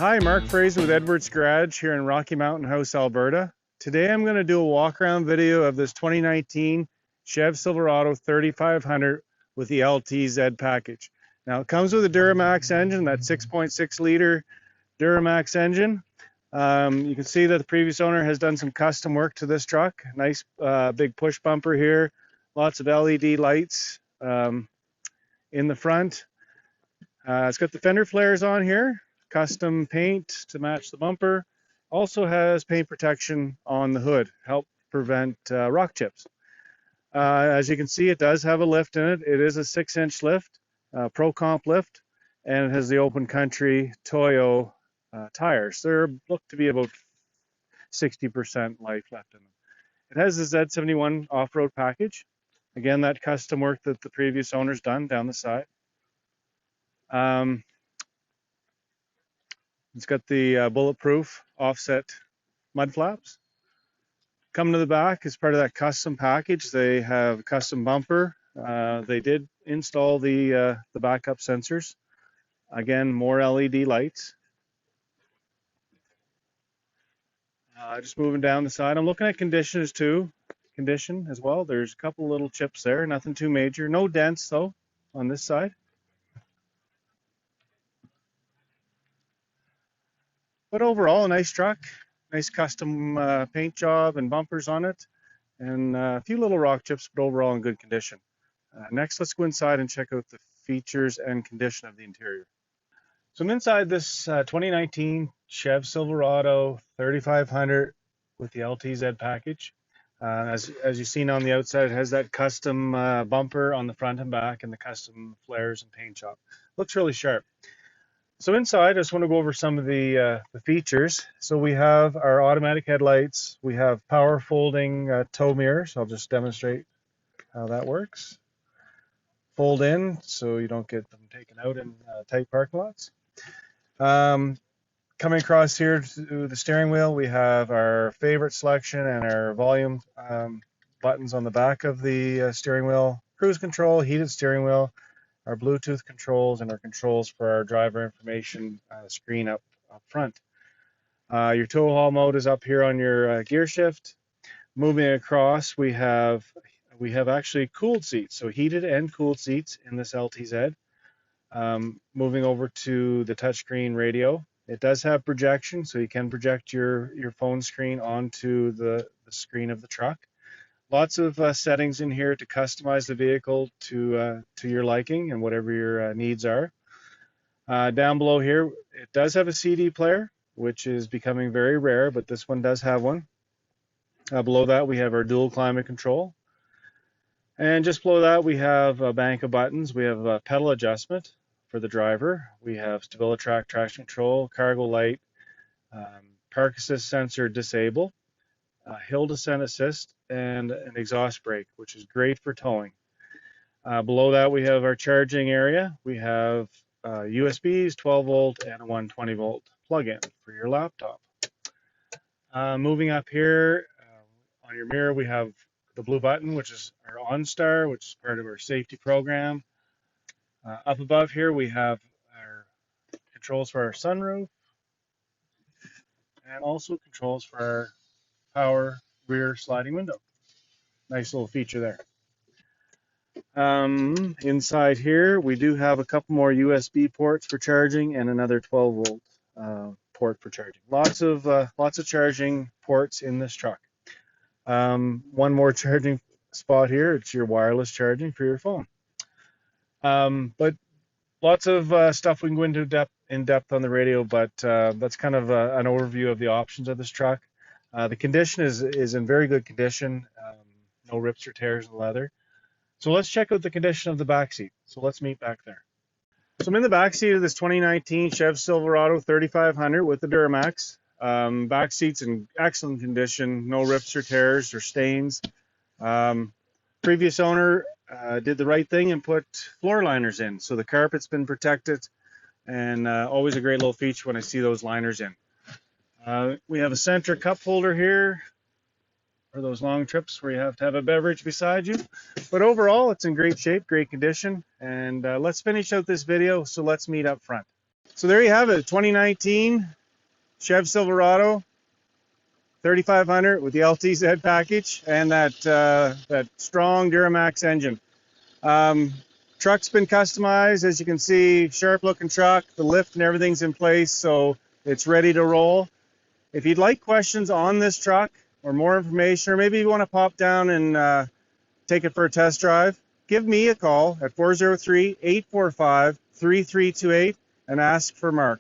Hi, Mark Fraser with Edwards Garage here in Rocky Mountain House, Alberta. Today I'm going to do a walk around video of this 2019 Chevy Silverado 3500 with the LTZ package. Now it comes with a Duramax engine, that 6.6 liter Duramax engine. You can see that the previous owner has done some custom work to this truck. Nice big push bumper here, lots of LED lights in the front. It's got the fender flares on here, custom paint to match the bumper. Also has paint protection on the hood, help prevent rock chips. As you can see, it does have a lift in it. It is a 6-inch lift, Pro Comp lift, and it has the Open Country Toyo tires. They're look to be about 60% life left in them. It has the Z71 off-road package. Again, that custom work that the previous owner's done down the side. It's got the bulletproof offset mud flaps. Coming to the back as part of that custom package, they have a custom bumper. They did install the backup sensors. Again, more LED lights. Just moving down the side. I'm looking at condition as well. There's a couple little chips there, nothing too major. No dents though on this side. But overall, a nice truck, nice custom paint job and bumpers on it, and a few little rock chips, but overall in good condition. Next, let's go inside and check out the features and condition of the interior. So I'm inside this 2019 Chevy Silverado 3500 with the LTZ package. As you've seen on the outside, it has that custom bumper on the front and back and the custom flares and paint job. Looks really sharp. So inside, I just want to go over some of the features. So we have our automatic headlights. We have power folding tow mirrors. I'll just demonstrate how that works. Fold in so you don't get them taken out in tight parking lots. Coming across here to the steering wheel, we have our favorite selection and our volume buttons on the back of the steering wheel. Cruise control, heated steering wheel, our Bluetooth controls, and our controls for our driver information screen up front. Your tow haul mode is up here on your gear shift. Moving across, we have actually cooled seats, so heated and cooled seats in this LTZ. Moving over to the touchscreen radio, it does have projection, so you can project your phone screen onto the screen of the truck. Lots of settings in here to customize the vehicle to your liking and whatever your needs are. Down below here, it does have a CD player, which is becoming very rare, but this one does have one. Below that, we have our dual climate control. And just below that, we have a bank of buttons. We have a pedal adjustment for the driver. We have StabiliTrak traction control, cargo light, park assist sensor disable, hill descent assist, and an exhaust brake, which is great for towing. Below that, we have our charging area. We have USBs, 12 volt, and a 120 volt plug-in for your laptop. Moving up here, on your mirror, we have the blue button, which is our OnStar, which is part of our safety program. Up above here, we have our controls for our sunroof, and also controls for our power rear sliding window. Nice little feature there. Inside here, we do have a couple more USB ports for charging and another 12 volt port for charging. Lots of charging ports in this truck. One more charging spot here. It's your wireless charging for your phone. But lots of stuff we can go into in depth on the radio, but that's kind of an overview of the options of this truck. The condition is in very good condition. No rips or tears in the leather. So let's check out the condition of the back seat. So let's meet back there. So I'm in the back seat of this 2019 Chevy Silverado 3500 with the Duramax. Back seat's in excellent condition. No rips or tears or stains. Previous owner did the right thing and put floor liners in. So the carpet's been protected, and always a great little feature when I see those liners in. We have a center cup holder here for those long trips where you have to have a beverage beside you. But overall, it's in great shape, great condition. And let's finish out this video, so let's meet up front. So there you have it, 2019 Chev Silverado 3500 with the LTZ package and that strong Duramax engine. Truck's been customized, as you can see, sharp looking truck, the lift and everything's in place, so it's ready to roll. If you'd like questions on this truck or more information, or maybe you want to pop down and take it for a test drive, give me a call at 403-845-3328 and ask for Mark.